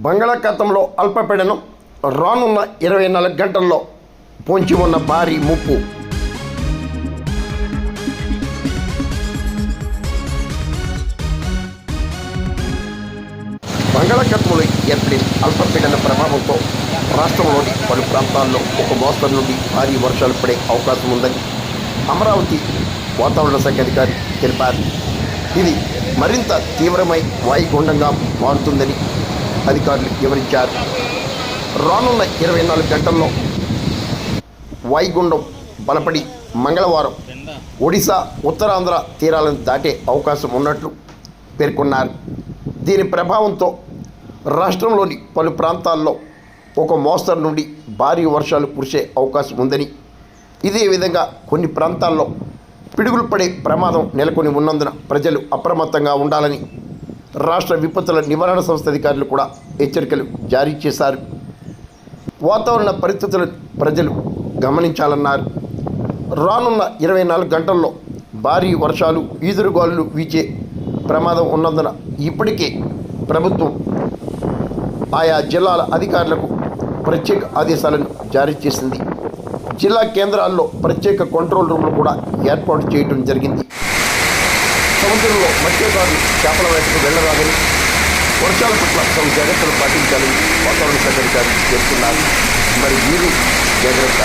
బంగాళాఖాతంలో అల్పపీడనం రానున్న 24 గంటల్లో పొంచి ఉన్న భారీ ముప్పు. బంగాళాఖాతంలో ఏర్పడిన అల్పపీడన ప్రభావంతో రాష్ట్రంలోని పలు ప్రాంతాల్లో ఒక మోస్తరు నుండి భారీ వర్షాలు పడే అవకాశం ఉందని అమరావతి వాతావరణ శాఖ అధికారి తెలిపారు. ఇది మరింత తీవ్రమై వాయుగుండంగా మారుతుందని అధికారులు వివరించారు. రానున్న 24 గంటల్లో వాయుగుండం బలపడి మంగళవారం ఒడిశా ఉత్తరాంధ్ర తీరాలను దాటే అవకాశం ఉన్నట్లు పేర్కొన్నారు. దీని ప్రభావంతో రాష్ట్రంలోని పలు ప్రాంతాల్లో ఒక మోస్తరు నుండి భారీ వర్షాలు కురిసే అవకాశం ఉందని, ఇదే విధంగా కొన్ని ప్రాంతాల్లో పిడుగులు పడే ప్రమాదం నెలకొని ఉన్నందున ప్రజలు అప్రమత్తంగా ఉండాలని రాష్ట్ర విపత్తుల నివారణ సంస్థ అధికారులు కూడా హెచ్చరికలు జారీ చేశారు. వాతావరణ పరిస్థితులను ప్రజలు గమనించాలన్నారు. రానున్న 24 గంటల్లో భారీ వర్షాలు, ఈదురుగాలులు వీచే ప్రమాదం ఉన్నందున ఇప్పటికే ప్రభుత్వం ఆయా జిల్లాల అధికారులకు ప్రత్యేక ఆదేశాలను జారీ చేసింది. జిల్లా కేంద్రాల్లో ప్రత్యేక కంట్రోల్ రూమ్లు కూడా ఏర్పాటు చేయడం జరిగింది. సముద్రంలో మత్స్యకారులు చేపల వేటకు వెళ్లరాదని, వర్షాల పట్ల తమ జాగ్రత్తలు పాటించాలని వాతావరణ శాఖ అధికారులు చెబుతున్నారు. మరి మీరు జాగ్రత్త.